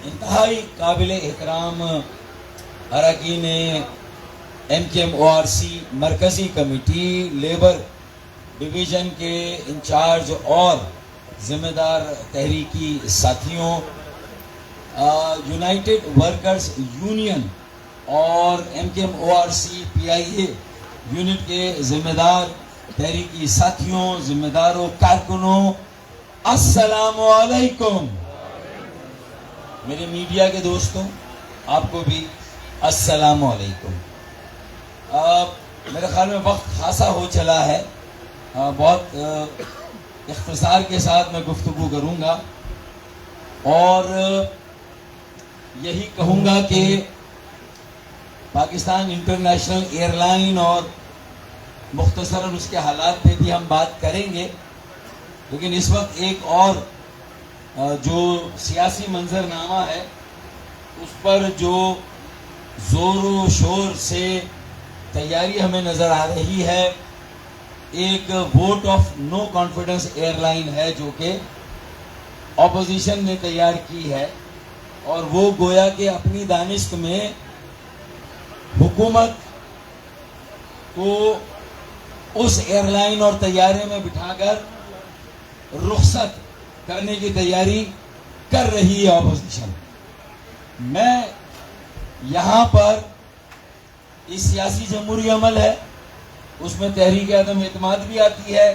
انتہائی قابل احترام اراکین MKMORC مرکزی کمیٹی لیبر ڈویژن کے انچارج اور ذمہ دار تحریکی ساتھیوں، یونائٹڈ ورکرز یونین اور MKMORC PIA یونٹ کے ذمہ دار تحریکی ساتھیوں، ذمہ داروں، کارکنوں، السلام علیکم۔ میرے میڈیا کے دوستوں، آپ کو بھی السلام علیکم۔ میرے خیال میں وقت خاصا ہو چلا ہے، بہت اختصار کے ساتھ میں گفتگو کروں گا اور یہی کہوں گا کہ پاکستان انٹرنیشنل ایئر لائن اور مختصراً اس کے حالات پہ بھی ہم بات کریں گے، لیکن اس وقت ایک اور جو سیاسی منظرنامہ ہے اس پر جو زور و شور سے تیاری ہمیں نظر آ رہی ہے، ایک vote of no confidence airline ہے جو کہ اپوزیشن نے تیار کی ہے، اور وہ گویا کہ اپنی دانست میں حکومت کو اس ایئر لائن اور طیارے میں بٹھا کر رخصت کرنے کی تیاری کر رہی ہے اپوزیشن۔ میں یہاں پر اس سیاسی جمہوری عمل ہے، اس میں تحریک عدم اعتماد بھی آتی ہے،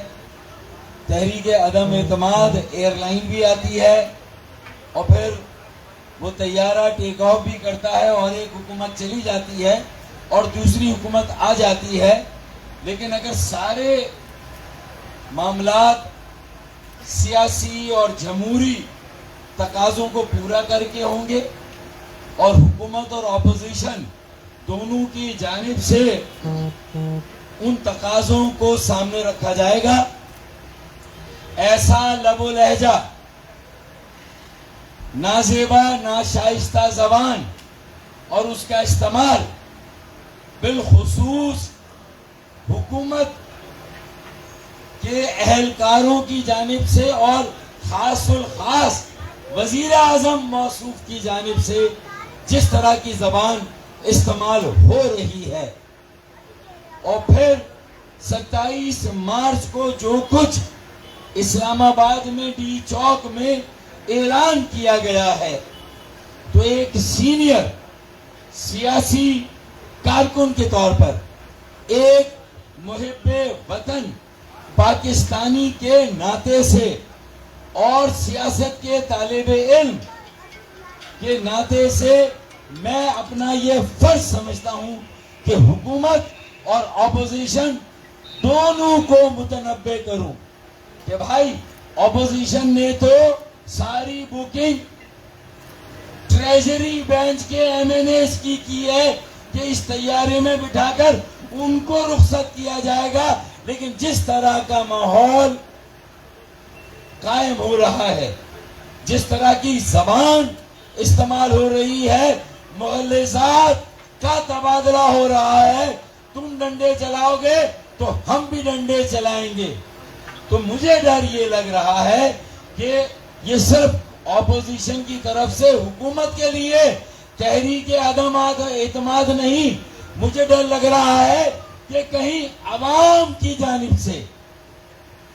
تحریک عدم اعتماد ایئر لائن بھی آتی ہے، اور پھر وہ طیارہ ٹیک آف بھی کرتا ہے اور ایک حکومت چلی جاتی ہے اور دوسری حکومت آ جاتی ہے۔ لیکن اگر سارے معاملات سیاسی اور جمہوری تقاضوں کو پورا کر کے ہوں گے اور حکومت اور اپوزیشن دونوں کی جانب سے ان تقاضوں کو سامنے رکھا جائے گا، ایسا لب و لہجہ، نازیبا ناشائستہ زبان اور اس کا استعمال بالخصوص حکومت کے اہلکاروں کی جانب سے اور خاص الخاص وزیر اعظم موصوف کی جانب سے جس طرح کی زبان استعمال ہو رہی ہے، اور پھر 27 مارچ کو جو کچھ اسلام آباد میں ڈی چوک میں اعلان کیا گیا ہے، تو ایک سینئر سیاسی کارکن کے طور پر، ایک محب وطن پاکستانی کے ناطے سے اور سیاست کے طالب علم کے ناطے سے میں اپنا یہ فرض سمجھتا ہوں کہ حکومت اور اپوزیشن دونوں کو متنبع کروں کہ بھائی اپوزیشن نے تو ساری بکنگ ٹریجری بینچ کے MNAs کی ہے کہ اس طیارے میں بٹھا کر ان کو رخصت کیا جائے گا، لیکن جس طرح کا ماحول قائم ہو رہا ہے، جس طرح کی زبان استعمال ہو رہی ہے، مغلظات کا تبادلہ ہو رہا ہے، تم ڈنڈے چلاؤ گے تو ہم بھی ڈنڈے چلائیں گے، تو مجھے ڈر یہ لگ رہا ہے کہ یہ صرف اپوزیشن کی طرف سے حکومت کے لیے تحریک عدم اعتماد نہیں، مجھے ڈر لگ رہا ہے کہ کہیں عوام کی جانب سے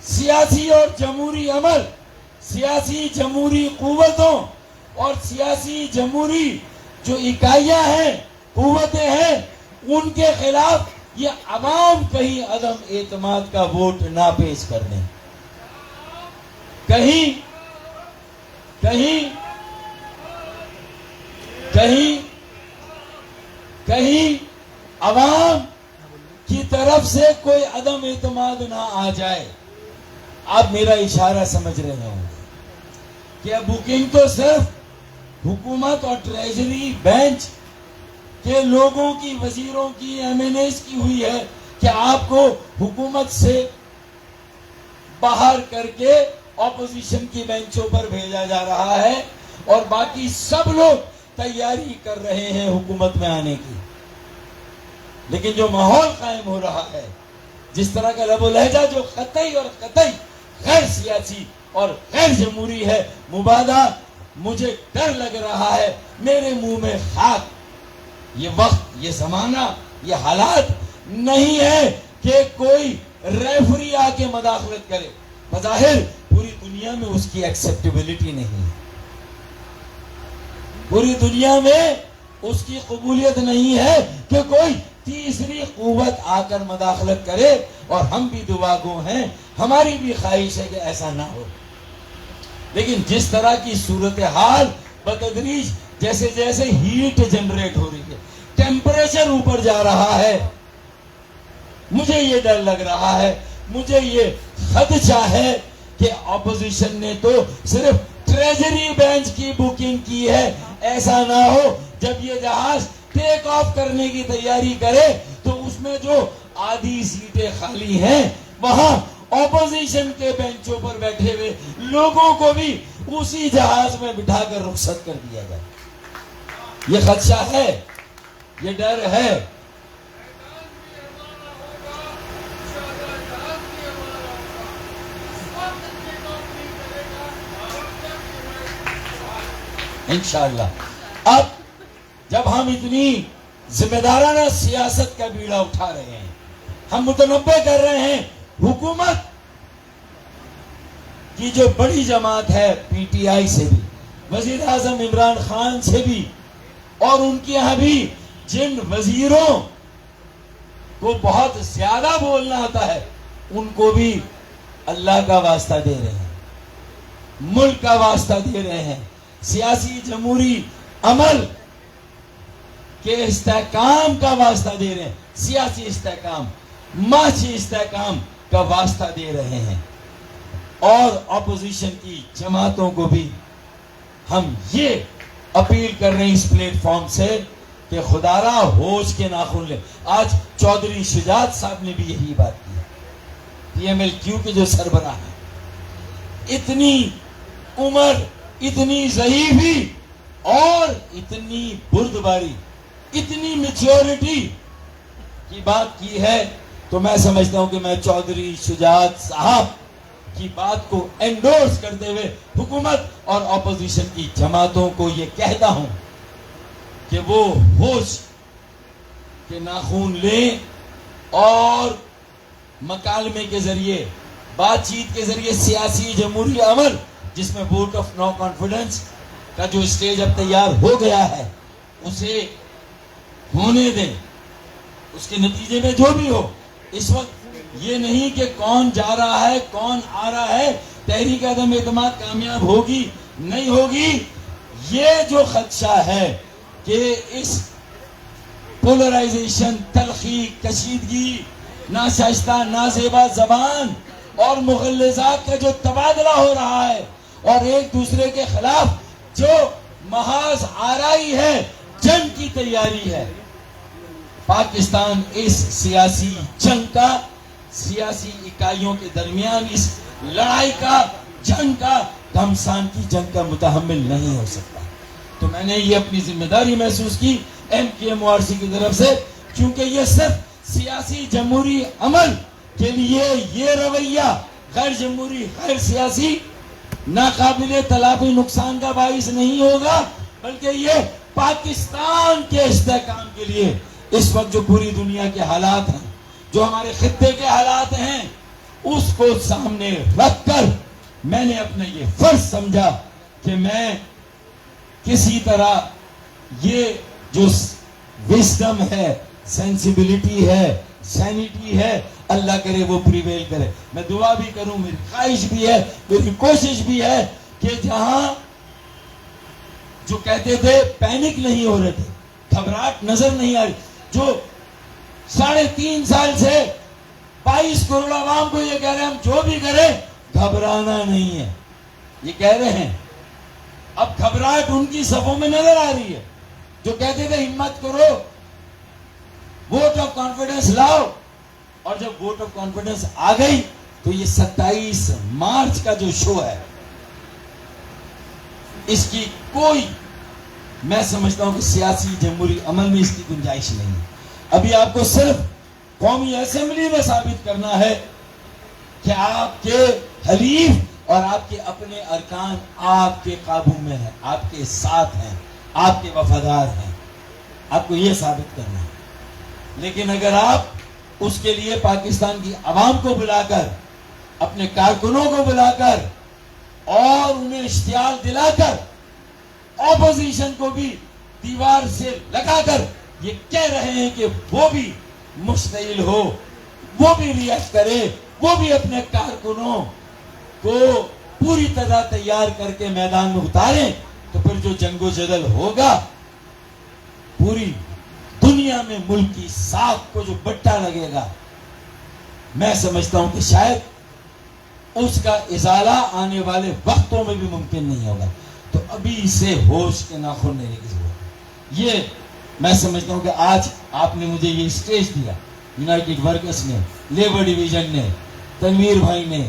سیاسی اور جمہوری عمل، سیاسی جمہوری قوتوں اور سیاسی جمہوری جو اکائیاں ہیں، قوتیں ہیں، ان کے خلاف یہ عوام کہیں عدم اعتماد کا ووٹ نہ پیش کر دیں، کہیں عوام کی طرف سے کوئی عدم اعتماد نہ آ جائے۔ آپ میرا اشارہ سمجھ رہے ہوں کہ بکنگ تو صرف حکومت اور ٹریجری بینچ کے لوگوں کی، وزیروں کی، MNAs کی ہوئی ہے کہ آپ کو حکومت سے باہر کر کے اپوزیشن کی بینچوں پر بھیجا جا رہا ہے اور باقی سب لوگ تیاری کر رہے ہیں حکومت میں آنے کی. لیکن جو ماحول قائم ہو رہا ہے، جس طرح کا لب و لہجہ جو قطعی اور قطعی غیر سیاسی اور غیر جمہوری ہے، مبادہ مجھے ڈر لگ رہا ہے، میرے منہ میں خاک. یہ وقت، یہ زمانہ، یہ حالات نہیں ہے کہ کوئی ریفری آ کے مداخلت کرے. بظاہر پوری دنیا میں اس کی ایکسیپٹیبلٹی نہیں ہے، پوری دنیا میں اس کی قبولیت نہیں ہے کہ کوئی تیسری قوت آ کر مداخلت کرے. اور ہم بھی دعا گو ہیں، ہماری بھی خواہش ہے کہ ایسا نہ ہو. لیکن جس طرح کی صورتحال بتدریج جیسے جیسے ہیٹ جنریٹ ہو رہی ہے، ٹیمپریچر اوپر جا رہا ہے، مجھے یہ ڈر لگ رہا ہے، مجھے یہ خدشہ ہے کہ اپوزیشن نے تو صرف ٹریجری بینچ کی بکنگ کی ہے. ایسا نہ ہو جب یہ جہاز ٹیک آف کرنے کی تیاری کرے تو اس میں جو آدھی سیٹیں خالی ہیں وہاں اپوزیشن کے بینچوں پر بیٹھے ہوئے لوگوں کو بھی اسی جہاز میں بٹھا کر رخصت کر دیا جائے. یہ خدشہ ہے، یہ ڈر ہے. انشاءاللہ اب جب ہم اتنی ذمہ دارانہ سیاست کا بیڑا اٹھا رہے ہیں، ہم متنبع کر رہے ہیں حکومت کی جو بڑی جماعت ہے پی ٹی آئی سے بھی، وزیر اعظم عمران خان سے بھی، اور ان کے یہاں بھی جن وزیروں کو بہت زیادہ بولنا آتا ہے ان کو بھی اللہ کا واسطہ دے رہے ہیں، ملک کا واسطہ دے رہے ہیں، سیاسی جمہوری عمل کے استحکام کا واسطہ دے رہے ہیں، سیاسی استحکام، معاشی استحکام کا واسطہ دے رہے ہیں. اور اپوزیشن کی جماعتوں کو بھی ہم یہ اپیل کر رہے ہیں اس پلیٹ فارم سے کہ خدا را ہوش کے ناخن لیں. آج چودھری شجاعت صاحب نے بھی یہی بات کی، پی ایم ایل کیو کے جو سربراہ ہیں، اتنی عمر، اتنی ضعیفی اور اتنی بردباری، اتنی میچیورٹی کی بات کی ہے. تو میں سمجھتا ہوں کہ میں چودھری شجاعت صاحب کی بات کو انڈورس کرتے ہوئے حکومت اور اپوزیشن کی جماعتوں کو یہ کہتا ہوں کہ وہ ہوش کے ناخون لیں اور مکالمے کے ذریعے، بات چیت کے ذریعے سیاسی جمہوری عمل جس میں ووٹ آف نو کانفیڈنس کا جو اسٹیج اب تیار ہو گیا ہے اسے ہونے دیں. اس کے نتیجے میں جو بھی ہو، اس وقت یہ نہیں کہ کون جا رہا ہے، کون آ رہا ہے، تحریک عدم اعتماد کامیاب ہوگی نہیں ہوگی. یہ جو خدشہ ہے کہ اس پولرائزیشن، تلخی، کشیدگی، ناشائستہ، نازیبا زبان اور مغلظات کا جو تبادلہ ہو رہا ہے اور ایک دوسرے کے خلاف جو محاذ آرائی ہے، جنگ کی تیاری ہے، پاکستان اس سیاسی جنگ کا، سیاسی اکائیوں کے درمیان اس لڑائی کا، جنگ کا، گھمسان کی جنگ کا متحمل نہیں ہو سکتا. تو میں نے یہ اپنی ذمہ داری محسوس کی ایم کے ایم او آر سی کی طرف سے، کیونکہ یہ صرف سیاسی جمہوری عمل کے لیے یہ رویہ غیر جمہوری، غیر سیاسی، ناقابل تلافی نقصان کا باعث نہیں ہوگا، بلکہ یہ پاکستان کے استحکام کے لیے اس وقت جو پوری دنیا کے حالات ہیں، جو ہمارے خطے کے حالات ہیں، اس کو سامنے رکھ کر میں نے اپنا یہ فرض سمجھا کہ میں کسی طرح یہ جو وزڈم ہے، سینسیبلٹی ہے، سینیٹی ہے، اللہ کرے وہ پریویل کرے. میں دعا بھی کروں، میری خواہش بھی ہے، میری کوشش بھی ہے کہ جہاں جو کہتے تھے پینک نہیں ہو رہے تھے، گھبراہٹ نظر نہیں آ رہی، جو 3.5 سال سے 22 کروڑ عوام کو یہ کہہ رہے ہیں ہم جو بھی کریں گھبرانا نہیں ہے، یہ کہہ رہے ہیں. اب گھبراہٹ ان کی صفوں میں نظر آ رہی ہے جو کہتے تھے ہمت کرو، ووٹ آف کانفیڈنس لاؤ، اور جب ووٹ آف کانفیڈنس آ گئی تو یہ 27 مارچ کا جو شو ہے اس کی کوئی میں سمجھتا ہوں کہ سیاسی جمہوری عمل میں اس کی گنجائش نہیں ہے. ابھی آپ کو صرف قومی اسمبلی میں ثابت کرنا ہے کہ آپ کے حلیف اور آپ کے اپنے ارکان آپ کے قابو میں ہیں, آپ کے ساتھ ہیں, آپ کے وفادار ہیں. آپ کو یہ ثابت کرنا ہے. لیکن اگر آپ اس کے لیے پاکستان کی عوام کو بلا کر, اپنے کارکنوں کو بلا کر اور انہیں اشتعال دلا کر اپوزیشن کو بھی دیوار سے لگا کر یہ کہہ رہے ہیں کہ وہ بھی مشتعل ہو, وہ بھی ریئیکٹ کرے, وہ بھی اپنے کارکنوں کو پوری طرح تیار کر کے میدان میں اتاریں, تو پھر جو جنگ و جدل ہوگا پوری دنیا میں ملک کی ساکھ کو جو بٹا لگے گا, میں سمجھتا ہوں کہ شاید اس کا ازالہ آنے والے وقتوں میں بھی ممکن نہیں ہوگا. تو ابھی سے ہوش کے ناخن لینے کی ضرورت ہے. یہ میں سمجھتا ہوں کہ آج آپ نے مجھے یہ اسٹیج دیا, یونائٹڈ ورکرز نے, لیبر ڈویژن نے, تنویر بھائی نے,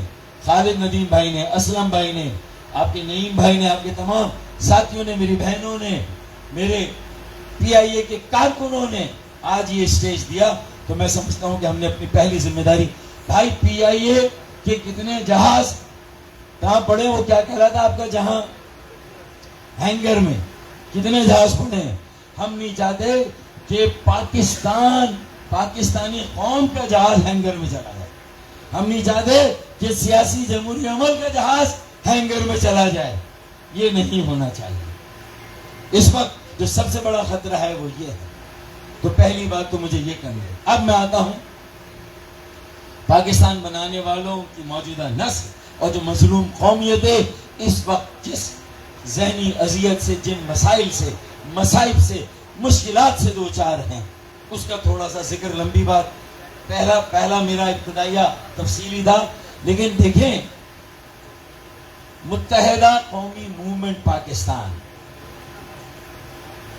خالد ندیم بھائی نے, اسلم بھائی نے, آپ کے نعیم بھائی نے, آپ کے تمام ساتھیوں نے, میری بہنوں نے, میرے پی آئی اے کے کارکنوں نے آج یہ اسٹیج دیا. تو میں سمجھتا ہوں کہ ہم نے اپنی پہلی ذمہ داری, بھائی پی آئی اے کے کتنے جہاز کہاں پڑے, وہ کیا کہہ رہا تھا آپ کا, جہاں ہینگر میں کتنے جہاز پڑے ہیں. ہم نہیں چاہتے کہ پاکستانی قوم کا جہاز ہینگر میں چلا جائے. ہم نہیں چاہتے کہ سیاسی جمہوری عمل کا جہاز ہینگر میں چلا جائے. یہ نہیں ہونا چاہیے. اس وقت جو سب سے بڑا خطرہ ہے وہ یہ ہے. تو پہلی بات تو مجھے یہ کرنی ہے. اب میں آتا ہوں پاکستان بنانے والوں کی موجودہ نسل اور جو مظلوم قومیتیں اس وقت جس ذہنی اذیت سے, جن مسائل سے, مصائب سے, مشکلات سے دوچار ہیں, اس کا تھوڑا سا ذکر, لمبی بات, پہلا میرا ابتدائیہ تفصیلی تھا. لیکن دیکھیں, متحدہ قومی موومنٹ پاکستان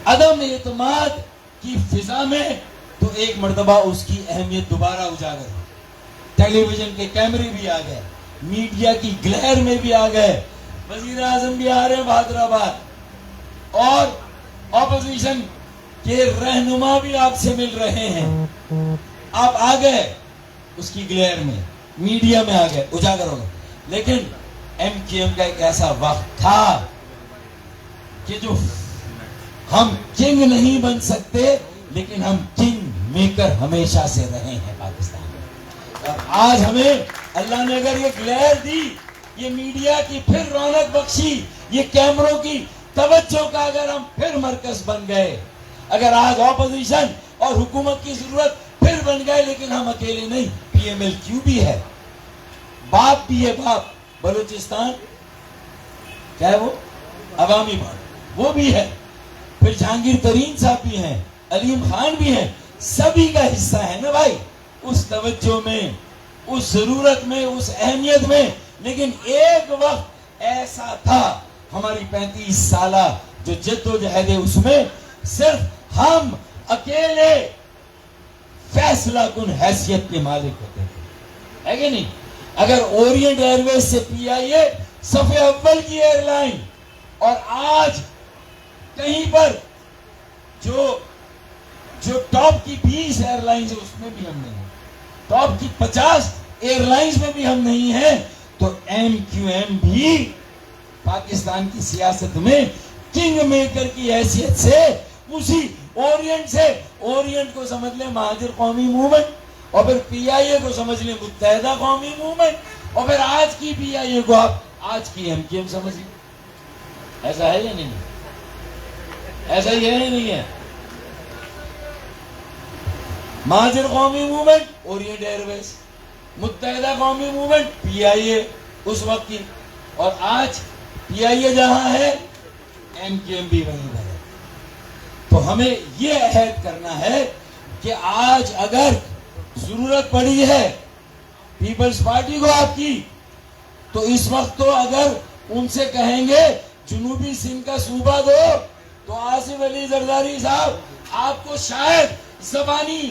عدم اعتماد کی فضا میں تو ایک مرتبہ اس کی اہمیت دوبارہ اجاگر ہوئی. ٹیلی ویژن کے کیمرے بھی آ گئے, میڈیا کی گلیر میں بھی آ گئے, وزیر اعظم بھی آ رہے ہیں بہادر آباد, اور اپوزیشن کے رہنما بھی آپ سے مل رہے ہیں. آپ آ گئے اس کی گلیر میں, میڈیا میں آ گئے, اجاگر ہو گئے. لیکن ایم کیو ایم کا ایک ایسا وقت تھا کہ جو ہم کنگ نہیں بن سکتے لیکن ہم کنگ میکر ہمیشہ سے رہے ہیں پاکستان میں. اور آج ہمیں اللہ نے اگر یہ گلیر دی, یہ میڈیا کی پھر رونق بخشی, یہ کیمروں کی توجہ کا اگر ہم پھر مرکز بن گئے, اگر آج اپوزیشن اور حکومت کی ضرورت پھر بن گئے, لیکن ہم اکیلے نہیں, پی ایم ایل کیو بھی ہے, باپ بھی ہے, باپ بلوچستان کیا ہے وہ عوامی پارٹی وہ بھی ہے, پھر جہانگیر ترین صاحب بھی ہیں, علیم خان بھی ہیں, سبھی کا حصہ ہے نا بھائی اس توجہ میں, اس ضرورت میں, اس اہمیت میں. لیکن ایک وقت ایسا تھا ہماری 35 سالہ جو جد و جہد ہے, اس میں صرف ہم اکیلے فیصلہ کن حیثیت کے مالک ہوتے تھے, ہے کہ نہیں؟ اگر اورینٹ ایئر ویز سے پی آئی اے صف اول کی ایئر لائن, اور آج کہیں پر جو ٹاپ کی 20 ایئر لائنز ہیں اس میں بھی ہم نہیں ہیں, ٹاپ کی 50 ایئر لائنز میں بھی ہم نہیں ہیں, تو ایم کیو ایم بھی پاکستان کی سیاست میں کنگ میکر کی حیثیت سے اسی اورینٹ سے, اورینٹ کو سمجھ لیں مہاجر قومی موومنٹ, اور پھر پی آئی اے کو سمجھ لیں متحدہ قومی موومنٹ, اور پھر آج کی پی آئی اے کو آپ آج کی ایم کیو ایم سمجھ لیں. ایسا ہے یا نہیں؟ ایسا ہی ہے یا نہیں ہے؟ مہاجر قومی موومنٹ اورینٹ ایئر ویز, متحدہ قومی موومنٹ پی آئی اے اس وقت کی, اور آج پی آئی اے جہاں ہے ایم کیو ایم بھی وہیں ہے. تو ہمیں یہ عہد کرنا ہے کہ آج اگر ضرورت پڑی ہے پیپلز پارٹی کو آپ کی, تو اس وقت تو اگر ان سے کہیں گے جنوبی سندھ کا صوبہ دو, تو آصف علی زرداری صاحب آپ کو شاید زبانی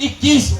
21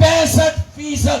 65%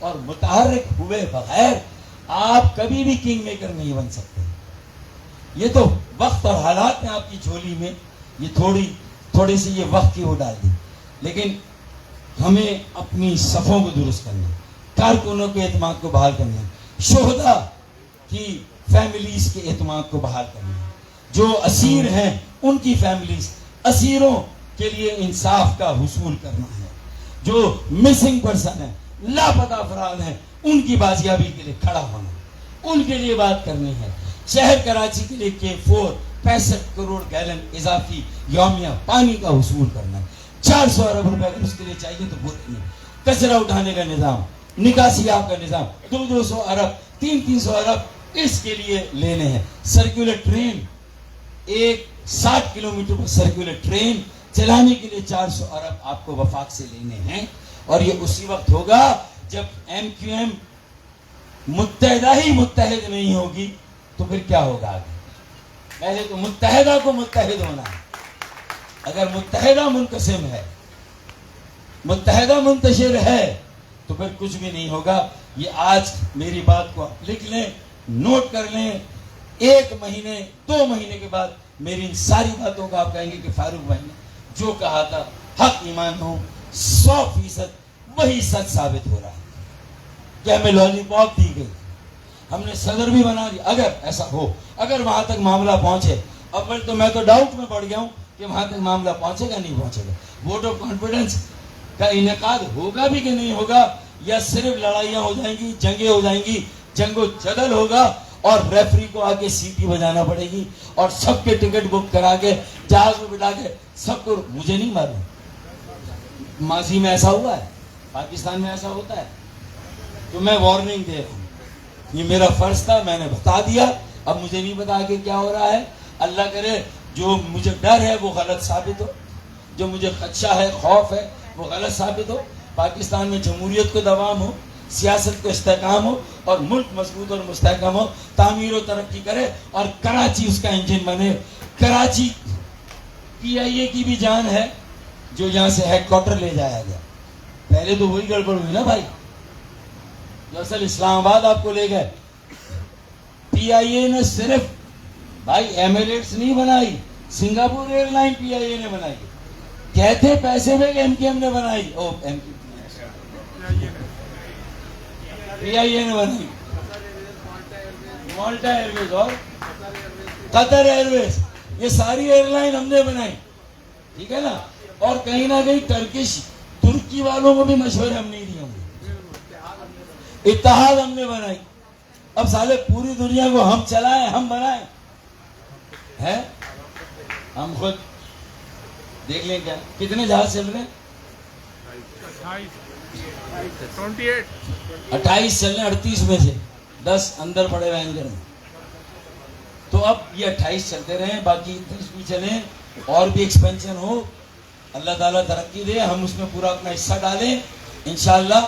اور متحرک ہوئے بغیر آپ کبھی بھی کنگ میکر نہیں بن سکتے. یہ تو وقت اور حالات نے آپ کی جھولی میں یہ تھوڑی سی یہ وقت کی وہ ڈال دی. لیکن ہمیں اپنی صفوں کو درست کرنا ہے, کارکنوں کے اعتماد کو بحال کرنا ہے, شہداء کی فیملیز کے اعتماد کو بحال کرنا ہے, جو اسیر ہیں ان کی فیملیز, اسیروں کے لیے انصاف کا حصول کرنا ہے, جو مسنگ پرسن ہیں, لاپتہ افراد ہیں, ان کی بازیابی کے لیے کھڑا ہونا, ان کے لیے بات کرنی ہے. شہر کراچی کے لیے K4 65 کروڑ گیلن اضافی یومیہ پانی کا حصول کرنا ہے. 400 ارب روپے اگر اس کے لیے چاہیے تو بولیں گے. کچرا اٹھانے کا نظام, نکاسی آب کا نظام, 200 ارب 300 ارب اس کے لیے لینے ہیں. سرکولر ٹرین, ایک 60 کلومیٹر پر سرکولر ٹرین چلانے کے لیے 400 ارب آپ کو وفاق سے لینے ہیں. اور یہ اسی وقت ہوگا جب MQM متحدہ ہی متحد نہیں ہوگی تو پھر کیا ہوگا آگے. پہلے تو متحدہ کو متحد ہونا ہے. اگر متحدہ منقسم ہے, متحدہ منتشر ہے تو پھر کچھ بھی نہیں ہوگا. یہ آج میری بات کو آپ لکھ لیں, نوٹ کر لیں. 1 مہینے 2 مہینے کے بعد میری ان ساری باتوں کا آپ کہیں گے کہ فاروق بھائی نے جو کہا تھا حق ایمان ہوں 100% وہی سچ ثابت ہو رہا ہے کہ ہمیں لالی پاپ دی گئی, ہم نے صدر بھی بنا دی. اگر ایسا ہو, اگر وہاں تک معاملہ پہنچے, اول تو میں تو ڈاؤٹ میں پڑ گیا ہوں کہ وہاں تک معاملہ پہنچے گا نہیں پہنچے گا. ووٹ آف کانفیڈنس کا انعقاد ہوگا بھی کہ نہیں ہوگا, یا صرف لڑائیاں ہو جائیں گی, جنگیں ہو جائیں گی, جنگ و جدل ہوگا اور ریفری کو آگے سیٹی بجانا پڑے گی اور سب کے ٹکٹ بک کرا کے جہاز میں بٹھا کے سب کو. مجھے نہیں معلوم ماضی میں ایسا ہوا ہے, پاکستان میں ایسا ہوتا ہے, تو میں وارننگ دے رہا ہوں. یہ میرا فرض تھا, میں نے بتا دیا. اب مجھے نہیں پتا کہ کیا ہو رہا ہے. اللہ کرے جو مجھے ڈر ہے وہ غلط ثابت ہو, جو مجھے خدشہ ہے, خوف ہے, وہ غلط ثابت ہو. پاکستان میں جمہوریت کو دوام ہو, سیاست کو استحکام ہو اور ملک مضبوط اور مستحکم ہو, تعمیر و ترقی کرے اور کراچی اس کا انجن بنے. کراچی PIA کی بھی جان ہے جو یہاں سے ہیڈ کوارٹر لے جایا گیا. پہلے تو وہی گڑبڑ ہوئی نا بھائی, جو اصل اسلام آباد آپ کو لے گئے. PIA نے صرف بھائی ایمریٹس نہیں بنائی, سنگاپور ایئر لائن PIA نے بنائی. کہتے پیسے میں MKM نے بنائی, PIA نے بنائی. مالٹا ایئر ویز اور قطر ایئر ویز, یہ ساری ایئر لائن ہم نے بنائی, ٹھیک ہے نا. اور کہیں نہ کہیں ترکی والوں کو بھی مشورے ہم نہیں دیے ہوں گے. اتحاد ہم نے بنائی. اب سالے پوری دنیا کو ہم چلائیں, ہم بنائیں ہے. ہم خود دیکھ لیں کیا کتنے جہاز چل رہے ہیں. 28 چل رہے ہیں, 38 میں سے 10 اندر پڑے ہوئے اینگر میں. تو اب یہ 28 چلتے رہیں, باقی 30 بھی چلیں اور بھی ایکسپینشن ہو. اللہ تعالیٰ ترقی دے, ہم اس میں پورا اپنا حصہ ڈالیں انشاءاللہ.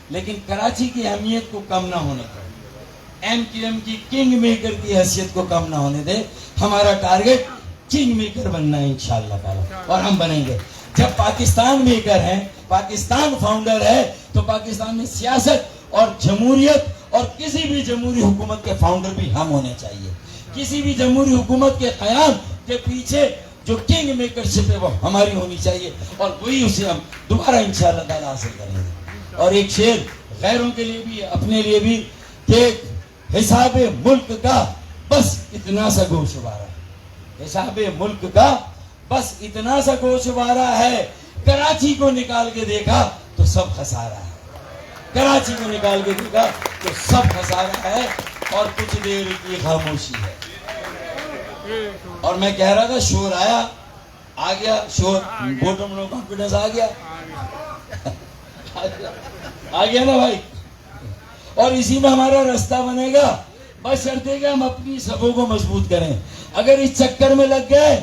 لیکن کراچی کی اہمیت کو کم نہ ہونے دیں, MQM کی کنگ میکر کی حیثیت کو کم نہ ہونے دیں. ہمارا ٹارگٹ کنگ میکر بننا ہے انشاءاللہ تعالیٰ, اور ہم بنیں گے. جب پاکستان میکر ہیں, پاکستان فاؤنڈر ہے, تو پاکستان میں سیاست اور جمہوریت اور کسی بھی جمہوری حکومت کے فاؤنڈر بھی ہم ہونے چاہیے. کسی بھی جمہوری حکومت کے قیام کے پیچھے جو کنگ میکر شپ ہے وہ ہماری ہونی چاہیے, اور وہی اسے ہم دوبارہ انشاءاللہ تعالیٰ حاصل کریں گے. اور ایک شعر غیروں کے لیے بھی اپنے لیے بھی کہ حساب ملک کا بس اتنا سا گوشوارہ, حساب ملک کا بس اتنا سا گوشوارہ ہے. کراچی کو نکال کے دیکھا تو سب خسارہ ہے, کراچی کو نکال کے دیکھا تو سب خسارہ ہے, اور کچھ دیر کی خاموشی ہے. اور میں کہہ رہا تھا شور آ گیا شور, بوٹم نو کانفیڈنس آ گیا نا بھائی. اور اسی میں ہمارا راستہ بنے گا, بس شرطے کہ ہم اپنی صفوں کو مضبوط کریں. اگر اس چکر میں لگ گئے,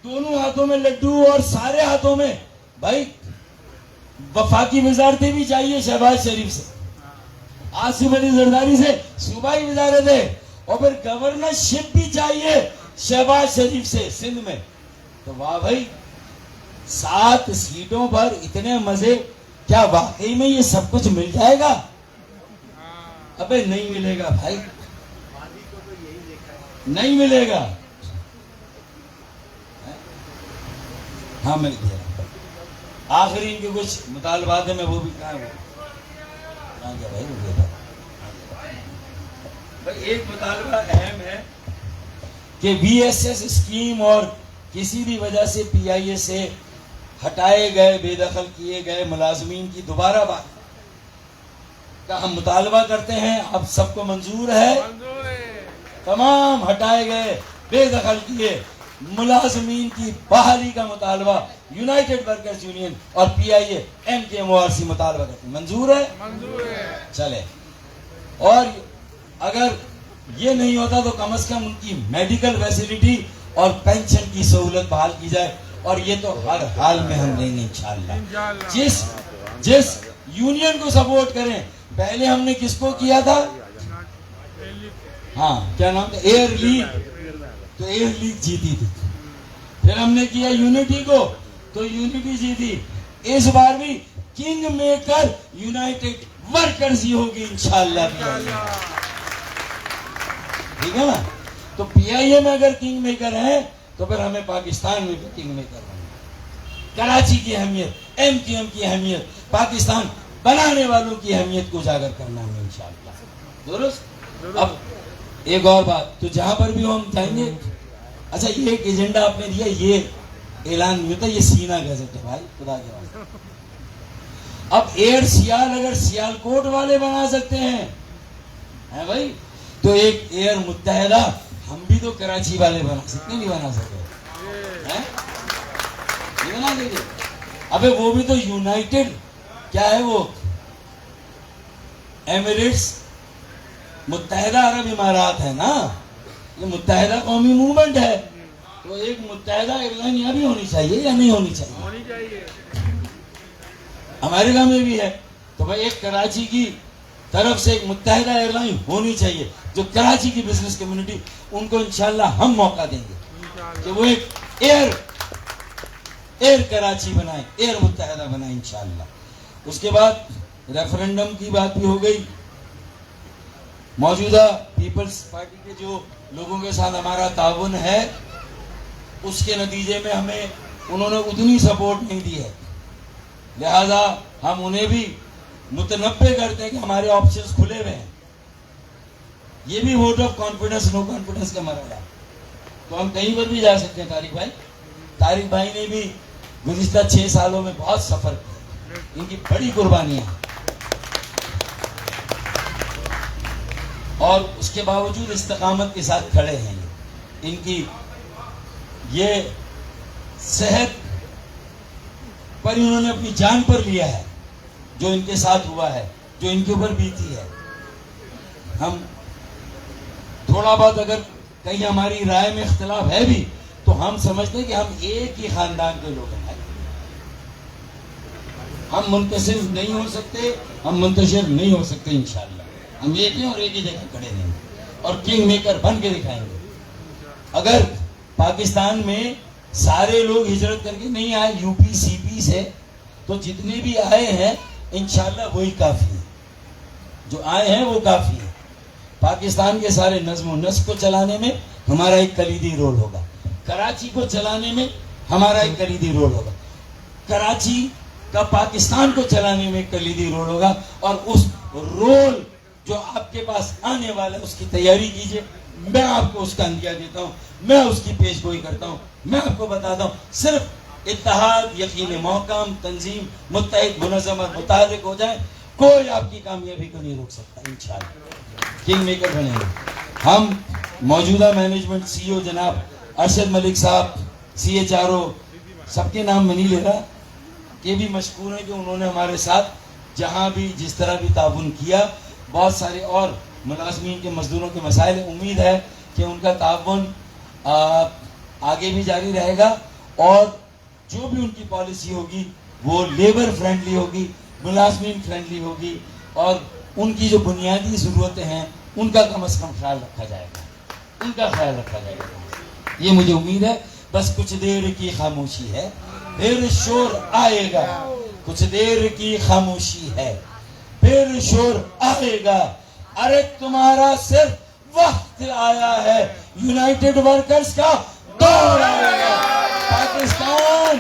دونوں ہاتھوں میں لڈو اور سارے ہاتھوں میں بھائی وفاقی وزارتیں بھی چاہیے شہباز شریف سے, آصف علی زرداری سے صوبائی وزارت ہے, اور پھر گورنرشپ بھی چاہیے شہباز شریف سے سندھ میں. تو واہ بھائی, 7 سیٹوں پر اتنے مزے کیا واقعی میں یہ سب کچھ مل جائے گا؟ ابے نہیں ملے گا بھائی، نہیں ملے گا. ہاں مل گیا. آخری ان کے کچھ مطالبات ہیں، میں وہ بھی کہاں گیا بھائی؟ بھائی ایک مطالبہ اہم ہے کہ وی ایس ایس اسکیم اور کسی بھی وجہ سے پی آئی اے سے ہٹائے گئے، بے دخل کیے گئے ملازمین کی دوبارہ بات کا ہم مطالبہ کرتے ہیں. اب سب کو منظور ہے؟ تمام ہٹائے گئے، بے دخل کیے ملازمین کی بحالی کا مطالبہ یونائٹڈ ورکرز یونین اور پی آئی اے ایم کے ایم او آر سی مطالبہ کرتے ہیں. منظور ہے؟ منظور ہے. چلے. اور اگر یہ نہیں ہوتا تو کم از کم ان کی میڈیکل فیسلٹی اور پینشن کی سہولت بحال کی جائے، اور یہ تو ہر حال میں ہم دیں گے انشاءاللہ. جس یونین کو سپورٹ کریں. پہلے ہم نے کس کو کیا تھا؟ ہاں کیا نام تھا؟ Air league. تو ایئر لیگ جیتی تھی. پھر ہم نے کیا یونٹی کو، تو یونٹی جیتی. اس بار بھی کنگ میکر یونائٹڈ ورکرز ہی ہوگی انشاءاللہ. ٹھیک ہے نا؟ تو پی آئی اے میں اگر کنگ میکر ہیں تو پھر ہمیں پاکستان میں بھی کنگ میکر ہونا. کراچی کی اہمیت، ایم کیو ایم کی اہمیت، پاکستان بنانے والوں کی اہمیت کو اجاگر کرنا ہے انشاءاللہ. درست. اب ایک اور بات، تو جہاں پر بھی ہم جائیں گے. اچھا یہ ایک ایجنڈا آپ نے دیا، یہ اعلان نہیں ہوتا، یہ سینا گزٹ ہے بھائی خدا کے واسطے. اب ایئر سیال اگر سیال کوٹ والے بنا سکتے ہیں بھائی، تو ایک ایئر متحدہ ہم بھی تو کراچی والے بنا سکتے، نہیں بنا سکتے؟ نہیں بنا دیں گے. ابے وہ بھی تو یونائٹڈ کیا ہے، وہ ایمریٹس متحدہ عرب امارات ہے نا، یہ متحدہ قومی موومنٹ ہے. تو ایک متحدہ ایئر لائن یہاں بھی ہونی چاہیے یا نہیں ہونی چاہیے؟ ہونی چاہیے. امریکہ میں بھی ہے. تو بھائی ایک کراچی کی طرف سے ایک متحدہ ایئر لائن ہونی چاہیے، جو کراچی کی بزنس کمیونٹی ان کو انشاءاللہ ہم موقع دیں گے کہ وہ ایک ایئر کراچی بنائے، ایئر متحدہ بنائے انشاءاللہ. اس کے بعد ریفرنڈم کی بات بھی ہو گئی. موجودہ پیپلز پارٹی کے جو لوگوں کے ساتھ ہمارا تعاون ہے، اس کے نتیجے میں ہمیں انہوں نے اتنی سپورٹ نہیں دی ہے، لہذا ہم انہیں بھی متنبع کرتے ہیں کہ ہمارے آپشنز کھلے ہوئے ہیں. یہ بھی vote of confidence no confidence کا مرحلہ ہے. تو ہم کہیں پر بھی جا سکتے ہیں. طارق بھائی نے بھی گزشتہ 6 سالوں میں بہت سفر کیا، ان کی بڑی قربانیاں ہیں، اور اس کے باوجود استقامت کے ساتھ کھڑے ہیں. ان کی یہ صحت پر انہوں نے اپنی جان پر لیا ہے، جو ان کے ساتھ ہوا ہے، جو ان کے اوپر بیتی ہے. ہم تھوڑا بہت اگر کہیں ہماری رائے میں اختلاف ہے بھی، تو ہم سمجھتے ہیں کہ ہم ایک ہی خاندان کے لوگ ہیں. ہم منتصر نہیں ہو سکتے، ہم منتشر نہیں ہو سکتے. انشاءاللہ ہم ایک ہیں اور ایک ہی جگہ کھڑے رہیں گے اور کنگ میکر بن کے دکھائیں گے. اگر پاکستان میں سارے لوگ ہجرت کر کے نہیں آئے یو پی سی پی سے، تو جتنے بھی آئے ہیں انشاءاللہ وہی کافی ہے. جو آئے ہیں وہ کافی ہے. پاکستان کے سارے نظم و نسق کو چلانے میں ہمارا ایک کلیدی رول ہوگا. کراچی کو چلانے میں ہمارا ایک کلیدی رول ہوگا. کراچی کا پاکستان کو چلانے میں ایک کلیدی رول ہوگا. اور اس رول جو آپ کے پاس آنے والا ہے اس کی تیاری کیجئے. میں آپ کو اس کا اندیا دیتا ہوں، میں اس کی پیش گوئی کرتا ہوں. میں آپ کو بتاتا ہوں، صرف اتحاد، یقین محکم، تنظیم متحد، منظم اور متحرک ہو جائے، کوئی آپ کی کامیابی کو نہیں روک سکتا. انشاءاللہ کنگ میکر بنے گے. ہم موجودہ مینجمنٹ سی او جناب ارشد ملک صاحب، سی ایچ آر او، سب کے نام میں نہیں لے رہا، یہ بھی مشکور ہیں کہ انہوں نے ہمارے ساتھ جہاں بھی جس طرح بھی تعاون کیا. بہت سارے اور ملازمین کے مزدوروں کے مسائل، امید ہے کہ ان کا تعاون آگے بھی جاری رہے گا، اور جو بھی ان کی پالیسی ہوگی وہ لیبر فرینڈلی ہوگی، ملازمین فرینڈلی ہوگی، اور ان کی جو بنیادی ضرورتیں ہیں ان کا کم از کم خیال رکھا جائے گا، ان کا خیال رکھا جائے گا. یہ مجھے امید ہے. بس کچھ دیر کی خاموشی ہے، پھر شور آئے گا. کچھ دیر کی خاموشی ہے پھر شور آئے گا. ارے تمہارا صرف وقت آیا ہے, یونائٹڈ ورکرز کا دور آئے گا. پاکستان